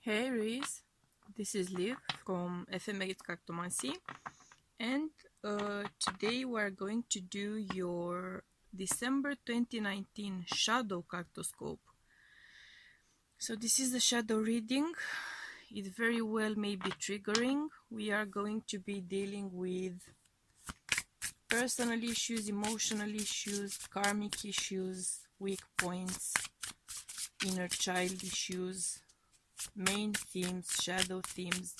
Hey Aries, this is Liv from Aries Cartomancy, and today we are going to do your December 2019 Shadow Cartoscope. So this is the shadow reading. It very well may be triggering. We are going to be dealing with personal issues, emotional issues, karmic issues, weak points, inner child issues, main themes, shadow themes,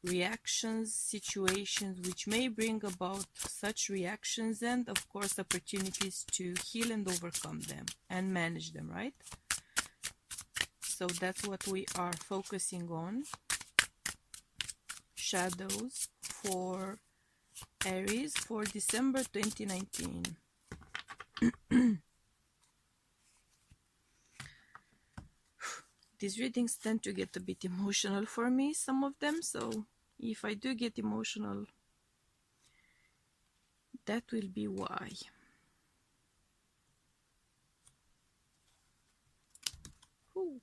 reactions, situations which may bring about such reactions, and of course opportunities to heal and overcome them and manage them, right? So that's what we are focusing on. Shadows for Aries for December 2019. These readings tend to get a bit emotional for me, some of them, so if I do get emotional, that will be why. Ooh.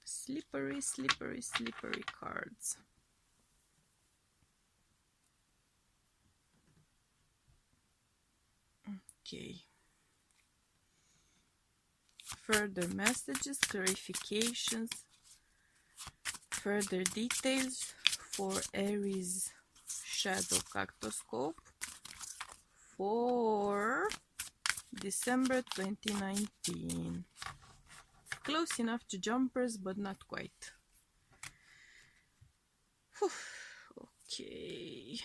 Slippery, slippery, slippery cards. Okay. Further messages, clarifications, further details for Aries Shadow Cartoscope for December 2019. Close enough to jumpers, but not quite. Whew. Okay.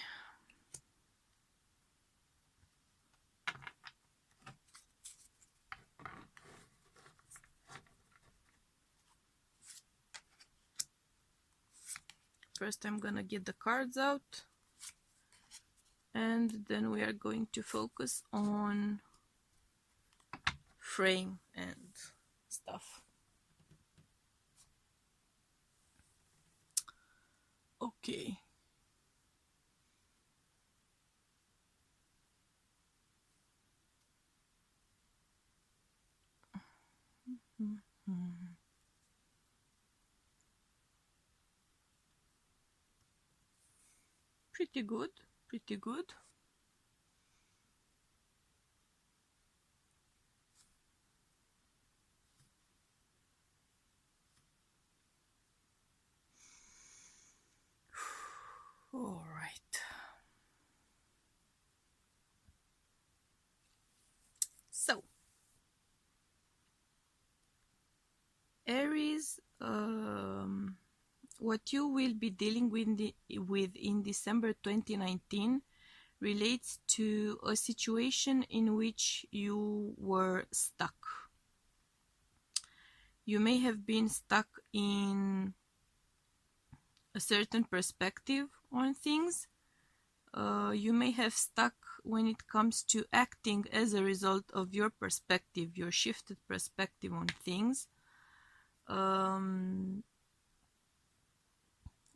First I'm gonna get the cards out, and then we are going to focus on frame and stuff. Okay. Pretty good, pretty good. All right. So, Aries, what you will be dealing with in December 2019 relates to a situation in which you were stuck. You may have been stuck in a certain perspective on things. You may have stuck when it comes to acting as a result of your perspective, your shifted perspective on things.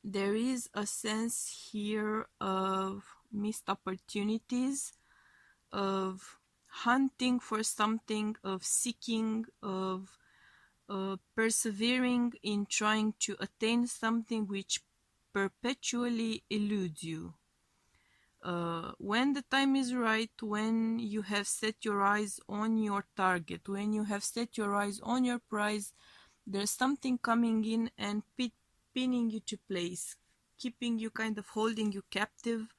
There is a sense here of missed opportunities, of hunting for something, of seeking, of persevering in trying to attain something which perpetually eludes you. When the time is right, when you have set your eyes on your target, when you have set your eyes on your prize, there's something coming in and pinning you to place, keeping you, kind of holding you captive,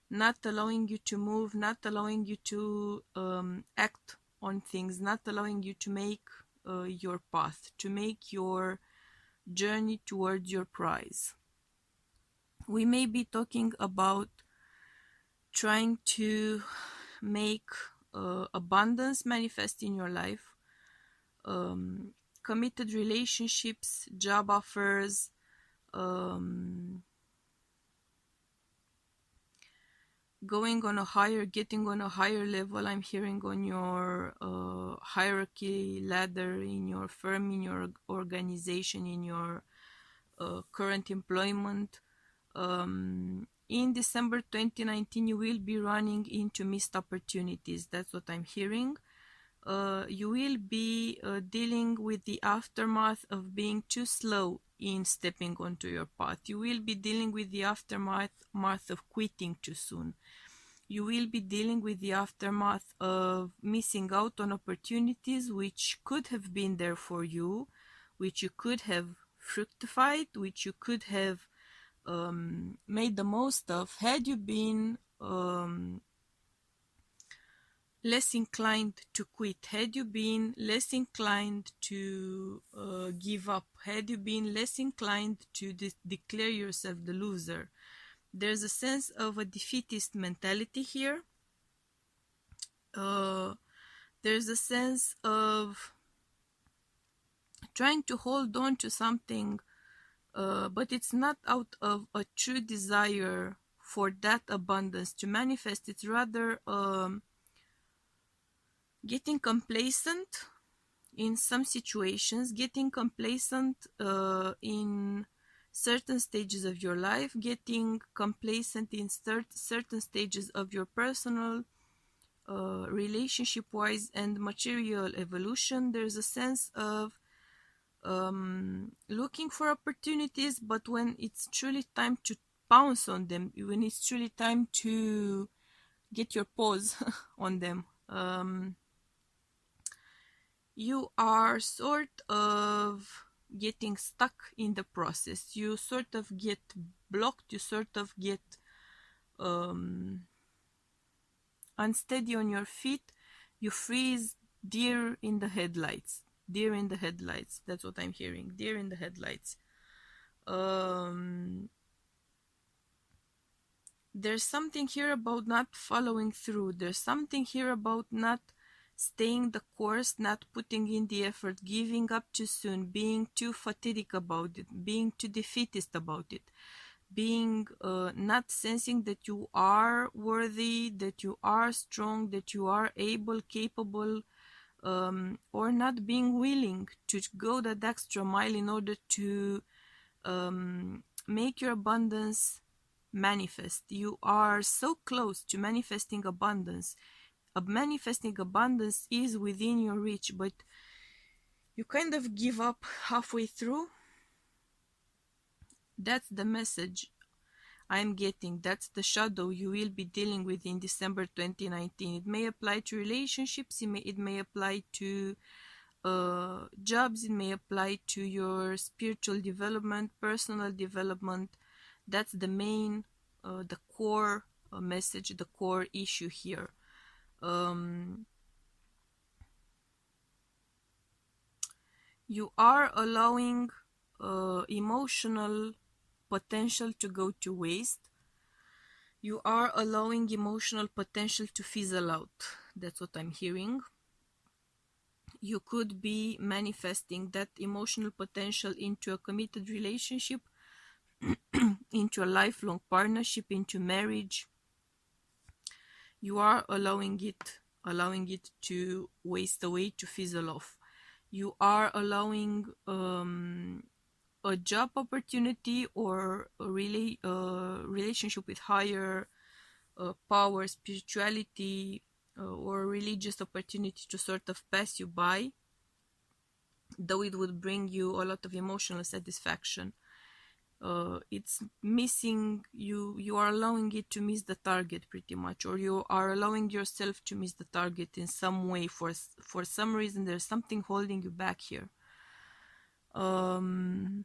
not allowing you to move, not allowing you to act on things, not allowing you to make your path, to make your journey towards your prize. We may be talking about trying to make abundance manifest in your life, committed relationships, job offers, getting on a higher level. I'm hearing on your hierarchy ladder in your firm, in your organization, in your current employment. In December 2019, you will be running into missed opportunities. That's what I'm hearing. You will be dealing with the aftermath of being too slow in stepping onto your path. You will be dealing with the aftermath of quitting too soon. You will be dealing with the aftermath of missing out on opportunities which could have been there for you, which you could have fructified, which you could have made the most of had you been less inclined to quit, had you been less inclined to give up, had you been less inclined to declare yourself the loser. There's a sense of a defeatist mentality here. There's a sense of trying to hold on to something, but it's not out of a true desire for that abundance to manifest. It's rather getting complacent in some situations, getting complacent in certain stages of your life, getting complacent in certain stages of your personal, relationship wise, and material evolution. There's a sense of looking for opportunities, but when it's truly time to pounce on them, when it's truly time to get your paws on them, you are sort of getting stuck in the process. You sort of get blocked, you sort of get unsteady on your feet, you freeze, deer in the headlights. Deer in the headlights, that's what I'm hearing. Deer in the headlights. There's something here about not following through. There's something here about not staying the course, not putting in the effort, giving up too soon, being too fatigued about it, being too defeatist about it, being not sensing that you are worthy, that you are strong, that you are able, capable, or not being willing to go that extra mile in order to make your abundance manifest. You are so close to manifesting abundance. Manifesting abundance is within your reach, but you kind of give up halfway through. That's the message I'm getting. That's the shadow you will be dealing with in December 2019. It may apply to relationships, it may apply to jobs, it may apply to your spiritual development, personal development. That's the main, the core message, the core issue here. You are allowing emotional potential to go to waste. You are allowing emotional potential to fizzle out. That's what I'm hearing. You could be manifesting that emotional potential into a committed relationship, into a lifelong partnership, into marriage. You are allowing it to waste away, to fizzle off. You are allowing a job opportunity or a relationship with higher power, spirituality, or religious opportunity to sort of pass you by, though it would bring you a lot of emotional satisfaction. It's missing you. You are allowing it to miss the target pretty much, or you are allowing yourself to miss the target in some way. For some reason, there's something holding you back here. And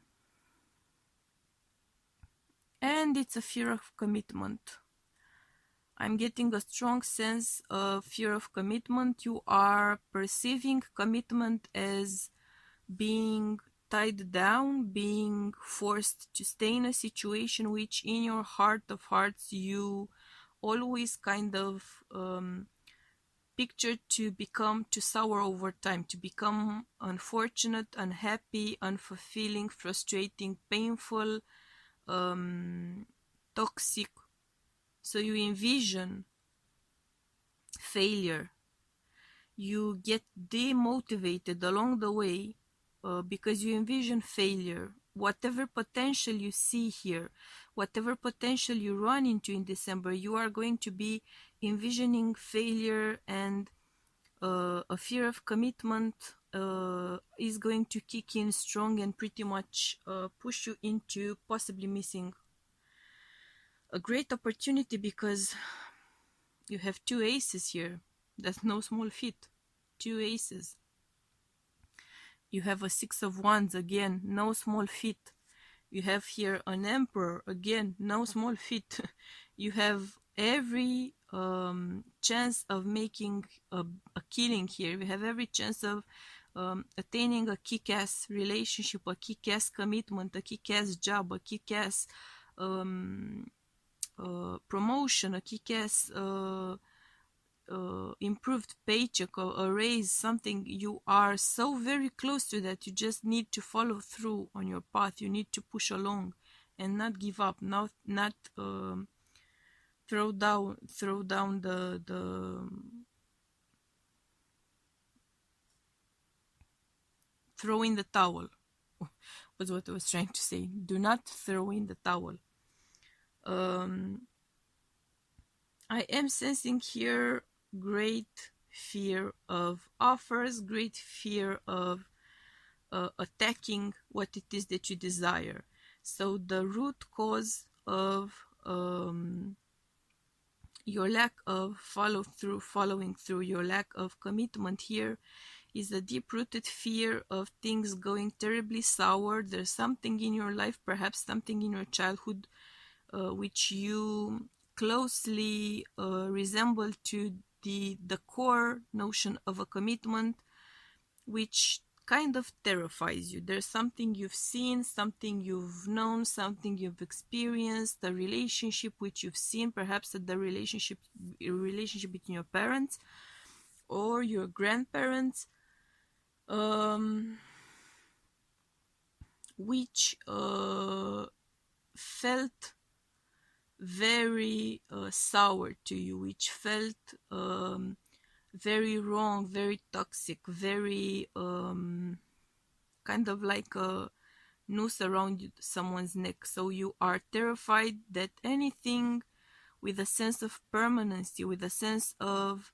it's a fear of commitment. I'm getting a strong sense of fear of commitment. You are perceiving commitment as being tied down, being forced to stay in a situation which in your heart of hearts you always kind of pictured to sour over time, to become unfortunate, unhappy, unfulfilling, frustrating, painful, toxic. So you envision failure. You get demotivated along the way because you envision failure. Whatever potential you see here, whatever potential you run into in December, you are going to be envisioning failure and a fear of commitment is going to kick in strong and pretty much push you into possibly missing a great opportunity, because you have two aces here. That's no small feat. Two aces. You have a Six of Wands, again, no small feat. You have here an Emperor, again, no small feat. You have every chance of making a killing here. You have every chance of attaining a kick-ass relationship, a kick-ass commitment, a kick-ass job, a kick-ass promotion, a kick-ass improved paycheck, or a raise, something. You are so very close to that. You just need to follow through on your path. You need to push along and not give up, not throw down the throw in the towel. Was what I was trying to say. Do not throw in the towel. I am sensing here great fear of offers, great fear of attacking what it is that you desire. So the root cause of your lack of following through, your lack of commitment here is a deep-rooted fear of things going terribly sour. There's something in your life, perhaps something in your childhood, which you closely resemble to the core notion of a commitment, which kind of terrifies you. There's something you've seen, something you've known, something you've experienced, a relationship which you've seen, perhaps the relationship between your parents or your grandparents, which felt very sour to you, which felt very wrong, very toxic, very kind of like a noose around someone's neck. So you are terrified that anything with a sense of permanency, with a sense of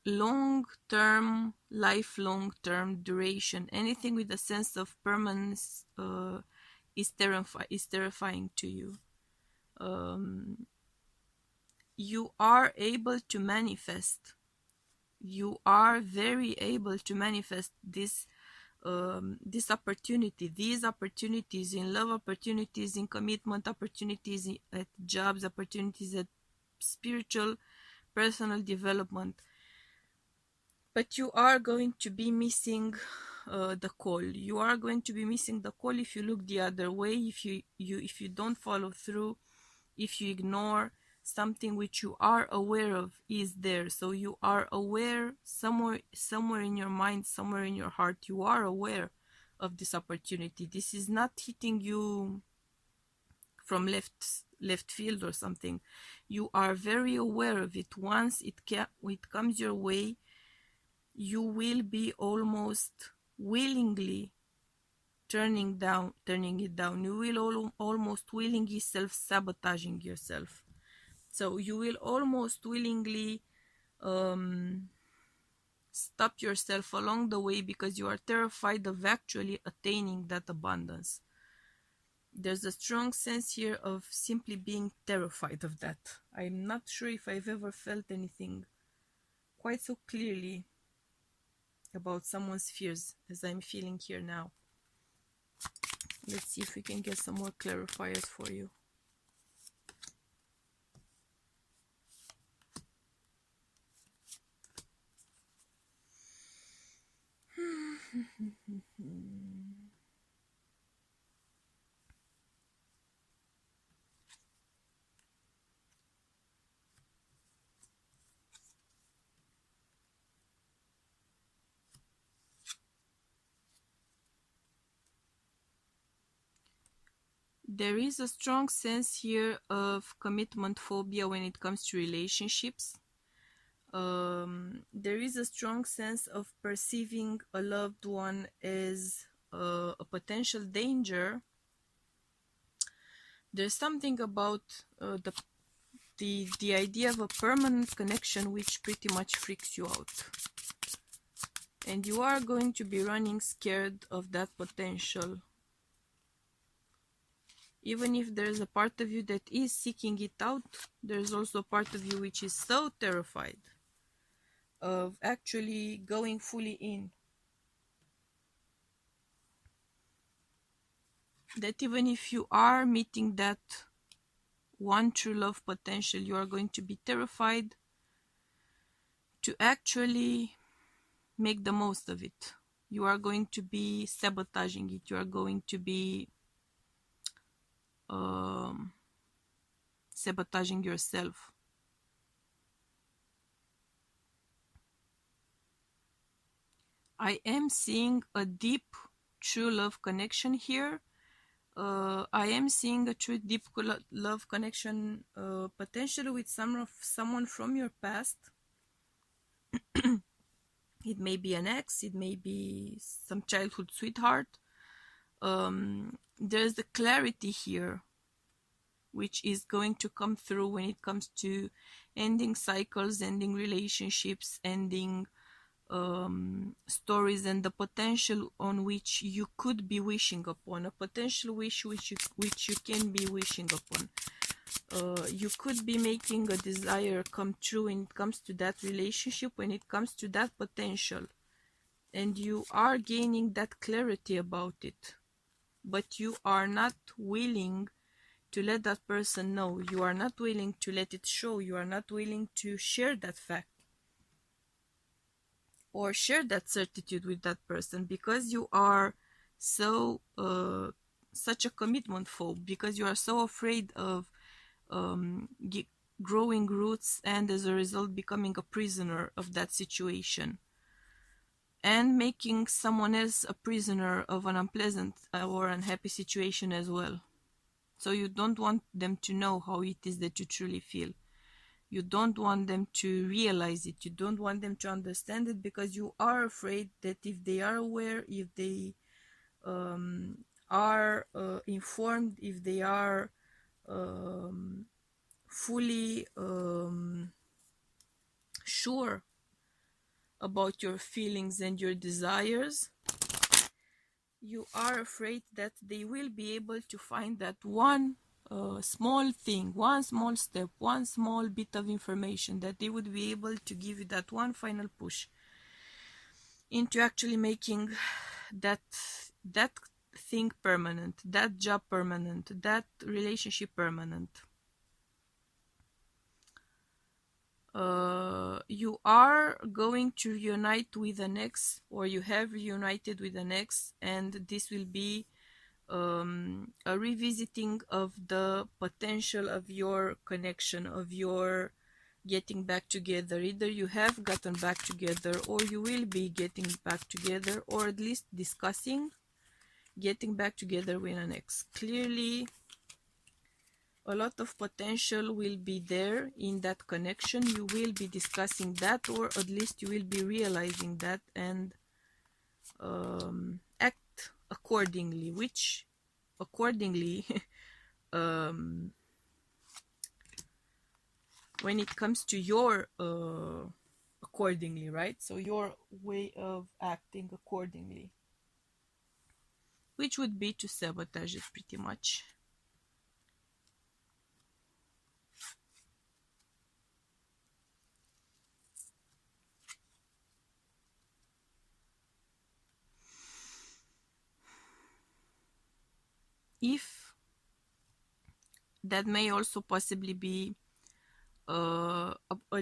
long-term, lifelong term duration, anything with a sense of permanence is terrifying to you. You are able to manifest. You are very able to manifest this opportunity, these opportunities in love, opportunities in commitment, opportunities at jobs, opportunities at spiritual, personal development. But you are going to be missing the call. You are going to be missing the call if you look the other way, if you don't follow through, if you ignore something which you are aware of is there. So you are aware somewhere in your mind, somewhere in your heart, you are aware of this opportunity. This is not hitting you from left field or something. You are very aware of it. Once it comes your way, you will be almost willingly turning it down. You will almost willingly self-sabotaging yourself. So you will almost willingly stop yourself along the way because you are terrified of actually attaining that abundance. There's a strong sense here of simply being terrified of that. I'm not sure if I've ever felt anything quite so clearly about someone's fears as I'm feeling here now. Let's see if we can get some more clarifiers for you. There is a strong sense here of commitment phobia when it comes to relationships. There is a strong sense of perceiving a loved one as a potential danger. There's something about the idea of a permanent connection, which pretty much freaks you out. And you are going to be running scared of that potential. Even if there's a part of you that is seeking it out, there's also a part of you which is so terrified of actually going fully in, that even if you are meeting that one true love potential, you are going to be terrified to actually make the most of it. You are going to be sabotaging it. You are going to be sabotaging yourself. I am seeing a deep, true love connection here. I am seeing a true, deep love connection, potentially with someone from your past. It may be an ex, it may be some childhood sweetheart. There's the clarity here, which is going to come through when it comes to ending cycles, ending relationships, ending stories, and the potential on which you could be wishing upon, a potential wish which you can be wishing upon. You could be making a desire come true when it comes to that relationship, when it comes to that potential, and you are gaining that clarity about it, but you are not willing to let that person know. You are not willing to let it show. You are not willing to share that fact or share that certitude with that person, because you are so such a commitment phobe, because you are so afraid of growing roots and as a result becoming a prisoner of that situation and making someone else a prisoner of an unpleasant or unhappy situation as well. So you don't want them to know how it is that you truly feel. You don't want them to realize it. You don't want them to understand it, because you are afraid that if they are aware, if they are informed, if they are fully sure about your feelings and your desires, you are afraid that they will be able to find that one small thing, one small step, one small bit of information, that they would be able to give you that one final push into actually making that thing permanent, that job permanent, that relationship permanent. You are going to reunite with an ex, or you have reunited with an ex, and this will be a revisiting of the potential of your connection, of your getting back together. Either you have gotten back together, or you will be getting back together, or at least discussing getting back together with an ex. Clearly, a lot of potential will be there in that connection. You will be discussing that, or at least you will be realizing that, and act accordingly, which accordingly when it comes to your accordingly, right? So your way of acting accordingly, which would be to sabotage it pretty much. If that may also possibly be a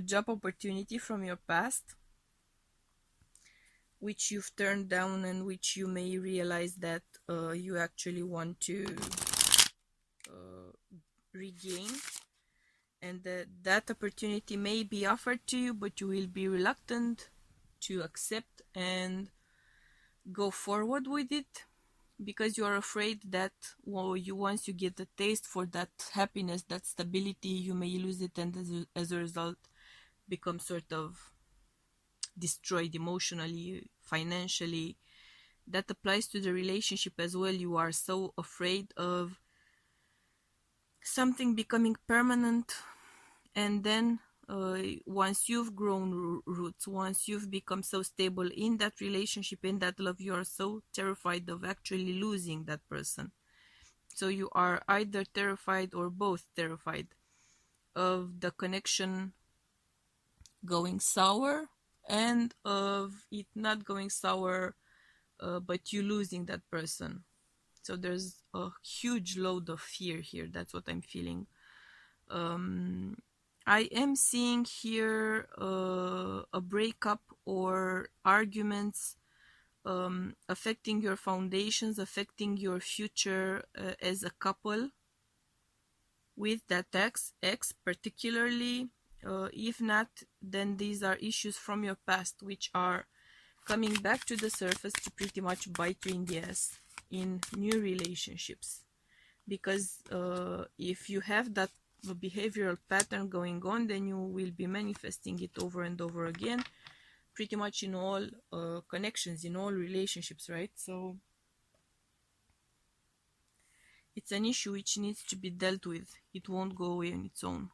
job opportunity from your past, which you've turned down, and which you may realize that you actually want to regain, and that opportunity may be offered to you, but you will be reluctant to accept and go forward with it, because you are afraid that once you get a taste for that happiness, that stability, you may lose it, and as a result become sort of destroyed emotionally, financially. That applies to the relationship as well. You are so afraid of something becoming permanent And then once you've grown roots, once you've become so stable in that relationship, in that love, you are so terrified of actually losing that person. So you are either terrified or both terrified of the connection going sour and of it not going sour, but you losing that person. So there's a huge load of fear here. That's what I'm feeling. I am seeing here a breakup or arguments affecting your foundations, affecting your future as a couple with that ex particularly. If not, then these are issues from your past which are coming back to the surface to pretty much bite you in the ass in new relationships. Because if you have that behavioral pattern going on, then you will be manifesting it over and over again, pretty much in all connections, in all relationships, right? So it's an issue which needs to be dealt with. It won't go away on its own.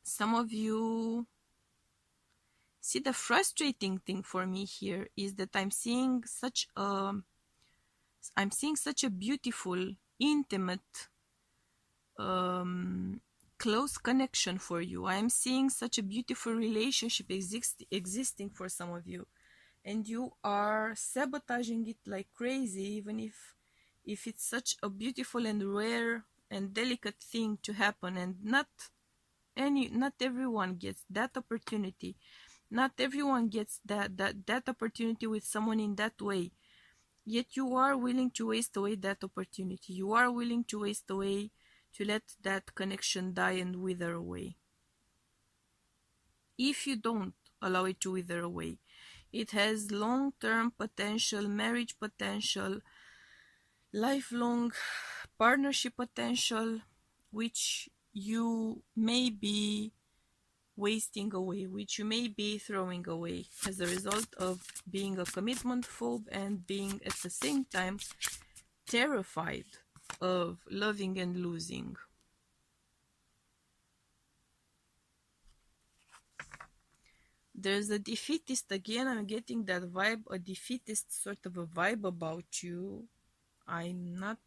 Some of you see, the frustrating thing for me here is that I'm seeing such a beautiful, intimate, close connection for you. I am seeing such a beautiful relationship existing for some of you, and you are sabotaging it like crazy, even if it's such a beautiful and rare and delicate thing to happen, and not everyone gets that opportunity. Not everyone gets that opportunity with someone in that way. Yet you are willing to waste away that opportunity. You are willing to waste away, to let that connection die and wither away. If you don't allow it to wither away, it has long-term potential, marriage potential, lifelong partnership potential, which you may be wasting away, which you may be throwing away as a result of being a commitment phobe and being at the same time terrified of loving and losing. There's a defeatist again. I'm getting that vibe, a defeatist sort of a vibe about you. I'm not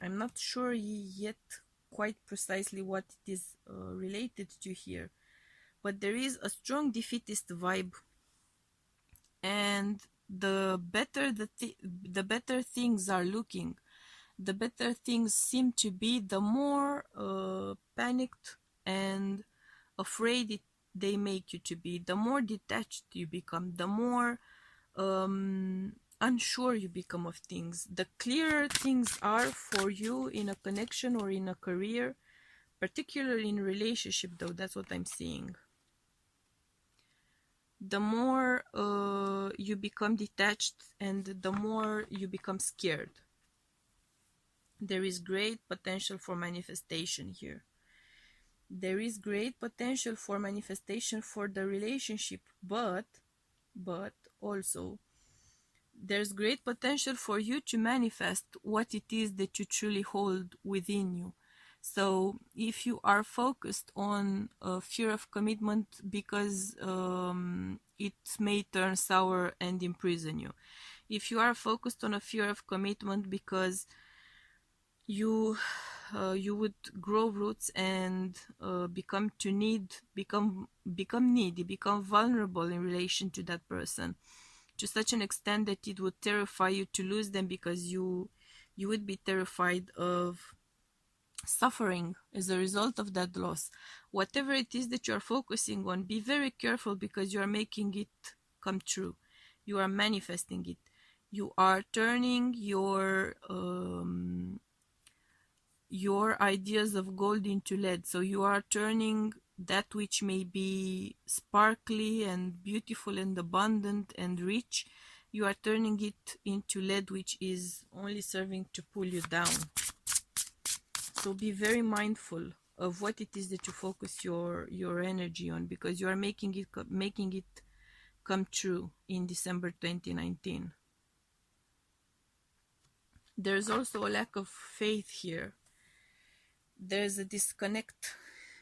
I'm not sure yet quite precisely what it is related to here, but there is a strong defeatist vibe, and the better the better things are looking, the better things seem to be, the more panicked and afraid they make you to be, the more detached you become, the more unsure you become of things. The clearer things are for you in a connection or in a career, particularly in a relationship, though, that's what I'm seeing. The more you become detached and the more you become scared. There is great potential for manifestation here. There is great potential for manifestation for the relationship, but also there's great potential for you to manifest what it is that you truly hold within you. So if you are focused on fear of commitment because it may turn sour and imprison you, if you are focused on a fear of commitment because you would grow roots and become needy, become vulnerable in relation to that person, to such an extent that it would terrify you to lose them, because you would be terrified of suffering as a result of that loss. Whatever it is that you are focusing on, be very careful, because you are making it come true. You are manifesting it. You are turning your ideas of gold into lead. So you are turning that which may be sparkly and beautiful and abundant and rich, you are turning it into lead, which is only serving to pull you down. So be very mindful of what it is that you focus your energy on, because you are making it come true in December 2019. There's also a lack of faith here. There's a disconnect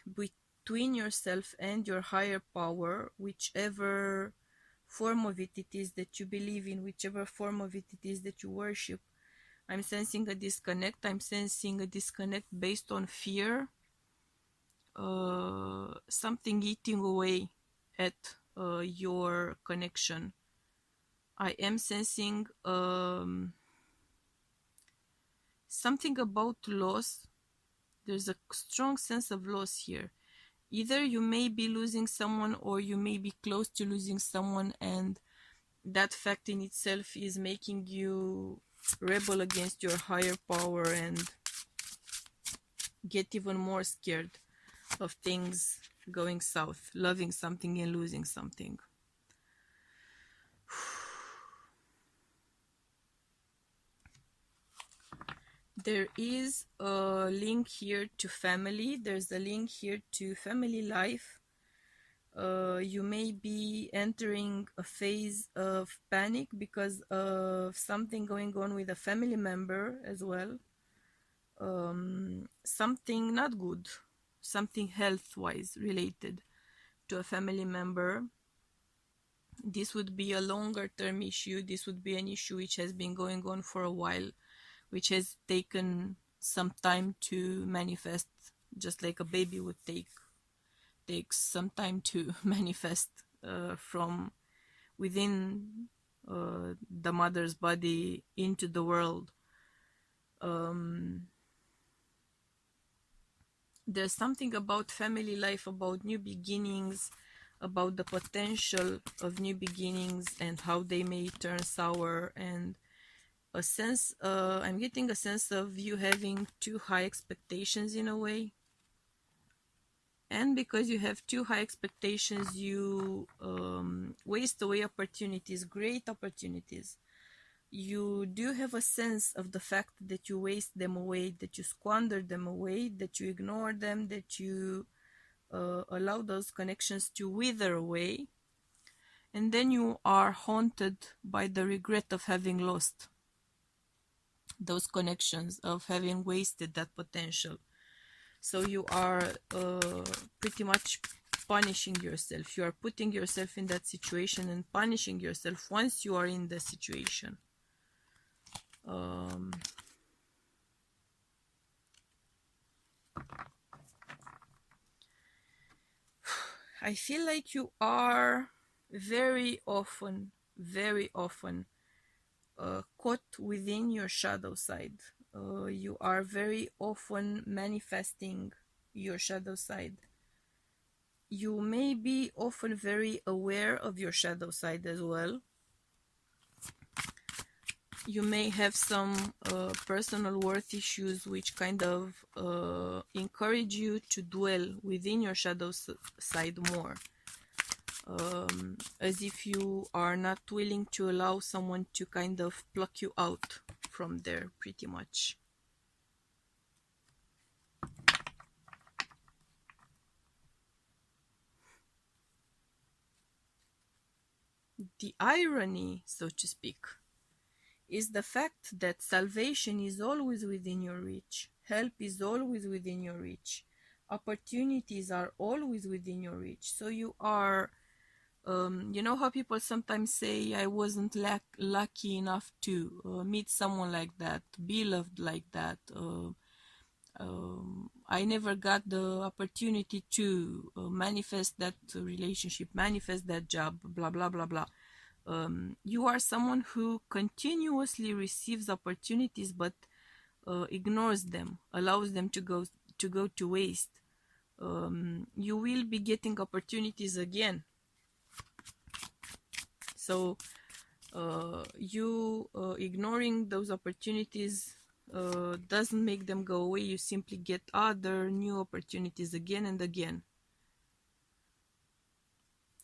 between yourself and your higher power, whichever form of it is that you believe in, whichever form of it is that you worship. I'm sensing a disconnect. I'm sensing a disconnect based on fear, something eating away at your connection. I am sensing something about loss. There's a strong sense of loss here. Either you may be losing someone or you may be close to losing someone, and that fact in itself is making you rebel against your higher power and get even more scared of things going south, loving something and losing something. There is a link here to family. There's a link here to family life. You may be entering a phase of panic because of something going on with a family member as well. Something not good, something health-wise related to a family member. This would be a longer term issue. This would be an issue which has been going on for a while, which has taken some time to manifest, just like a baby would takes some time to manifest from within the mother's body into the world. There's something about family life, about new beginnings, about the potential of new beginnings and how they may turn sour, and a sense, I'm getting a sense of you having too high expectations in a way. And because you have too high expectations, you waste away opportunities, great opportunities. You do have a sense of the fact that you waste them away, that you squander them away, that you ignore them, that you allow those connections to wither away. And then you are haunted by the regret of having lost those connections, of having wasted that potential. So you are pretty much punishing yourself. You are putting yourself in that situation and punishing yourself once you are in the situation. I feel like you are very often caught within your shadow side. You are very often manifesting your shadow side. You may be often very aware of your shadow side as well. You may have some personal worth issues which kind of encourage you to dwell within your shadow side more. As if you are not willing to allow someone to kind of pluck you out from there, pretty much. The irony, so to speak, is the fact that salvation is always within your reach, help is always within your reach, opportunities are always within your reach. So you are, you know how people sometimes say, I wasn't lucky enough to meet someone like that, be loved like that. I never got the opportunity to manifest that relationship, manifest that job, blah, blah, blah, blah. You are someone who continuously receives opportunities but ignores them, allows them to go to waste. You will be getting opportunities again. So you ignoring those opportunities doesn't make them go away. You simply get other new opportunities again and again.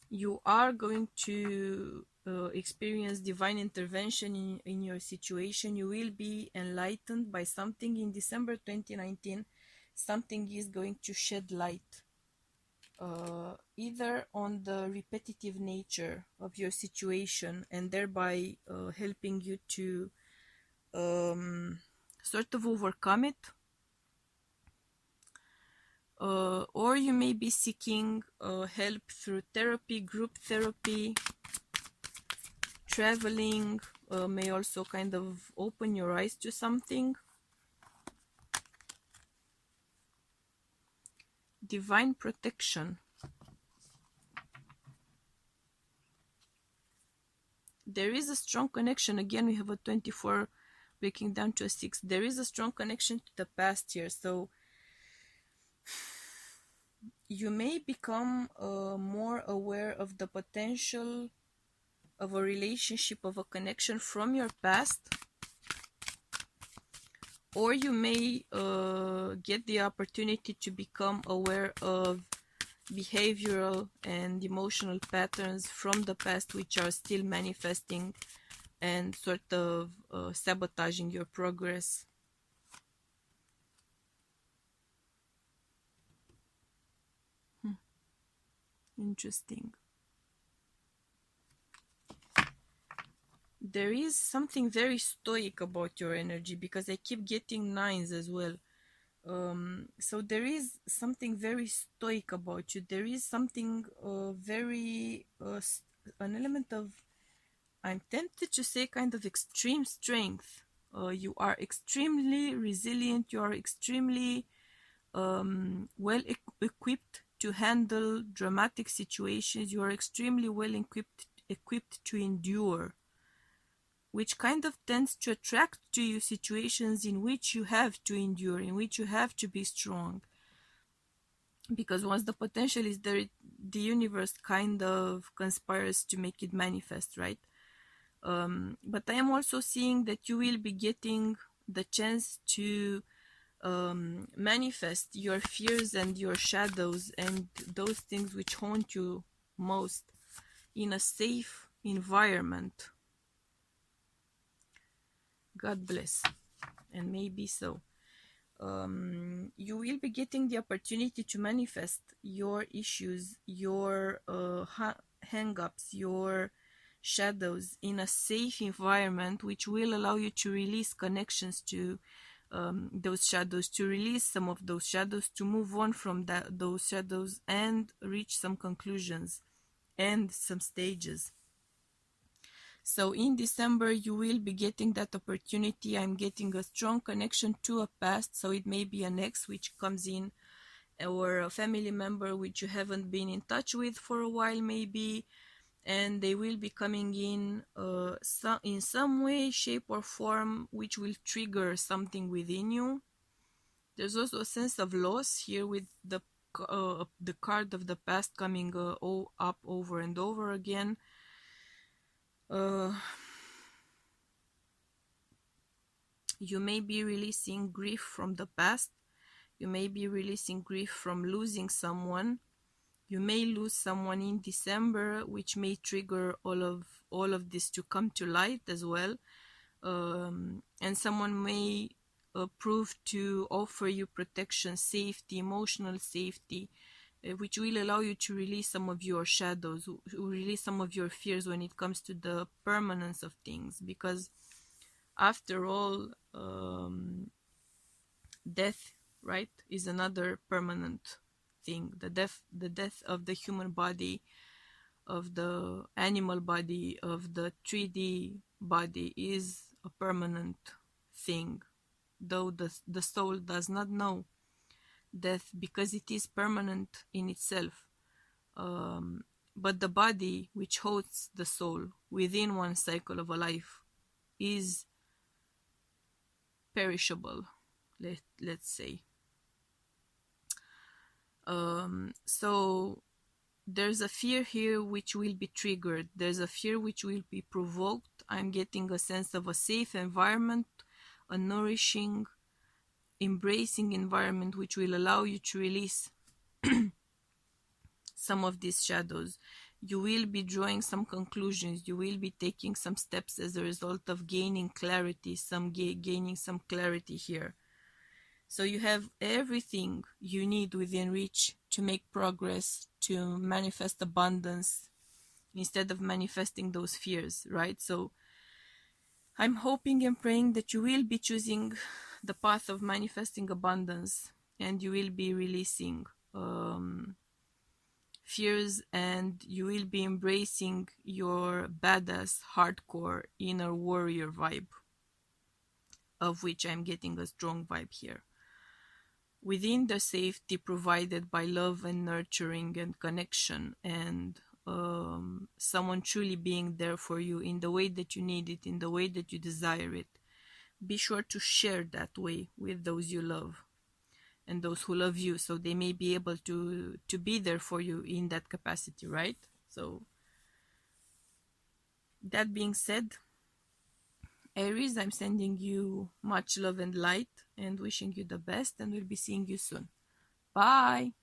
You are going to experience divine intervention in your situation. You will be enlightened by something in December 2019, something is going to shed light either on the repetitive nature of your situation, and thereby helping you to sort of overcome it, or you may be seeking help through therapy, group therapy. Traveling may also kind of open your eyes to something. Divine protection. There is a strong connection. Again, we have a 24 breaking down to a 6. There is a strong connection to the past here. So you may become more aware of the potential of a relationship, of a connection from your past, or you may get the opportunity to become aware of behavioral and emotional patterns from the past which are still manifesting and sort of sabotaging your progress. Interesting. There is something very stoic about your energy, because I keep getting 9s as well. So there is something very stoic about you. There is something very an element of, I'm tempted to say, kind of extreme strength. You are extremely resilient. You are extremely well equipped to handle dramatic situations. You are extremely well equipped to endure, which kind of tends to attract to you situations in which you have to endure, in which you have to be strong. Because once the potential is there, the universe kind of conspires to make it manifest, right? But I am also seeing that you will be getting the chance to manifest your fears and your shadows and those things which haunt you most in a safe environment. God bless, and maybe so. You will be getting the opportunity to manifest your issues, your hang-ups, your shadows in a safe environment, which will allow you to release connections to those shadows, to release some of those shadows, to move on from those shadows and reach some conclusions and some stages. So in December, you will be getting that opportunity. I'm getting a strong connection to a past. So it may be an ex which comes in, or a family member which you haven't been in touch with for a while, maybe. And they will be coming in some way, shape, or form, which will trigger something within you. There's also a sense of loss here with the card of the past coming up over and over again. You may be releasing grief from the past. You may be releasing grief from losing someone. You may lose someone in December, which may trigger all of this to come to light as well. And someone may prove to offer you protection, safety, emotional safety, which will allow you to release some of your shadows, release some of your fears when it comes to the permanence of things. Because after all, death, right, is another permanent thing. The death of the human body, of the animal body, of the 3D body is a permanent thing, though the soul does not know death because it is permanent in itself. But the body, which hosts the soul within one cycle of a life, is perishable, let's say. So there's a fear here which will be triggered. There's a fear which will be provoked. I'm getting a sense of a safe environment, a nourishing, embracing environment which will allow you to release some of these shadows. You will be drawing some conclusions. You will be taking some steps as a result of gaining clarity, gaining some clarity here. So you have everything you need within reach to make progress, to manifest abundance instead of manifesting those fears, right? So I'm hoping and praying that you will be choosing the path of manifesting abundance, and you will be releasing fears, and you will be embracing your badass, hardcore, inner warrior vibe, of which I'm getting a strong vibe here. Within the safety provided by love and nurturing and connection, and someone truly being there for you in the way that you need it, in the way that you desire it. Be sure to share that way with those you love and those who love you, so they may be able to be there for you in that capacity, right? So that being said, Aries, I'm sending you much love and light and wishing you the best, and we'll be seeing you soon. Bye.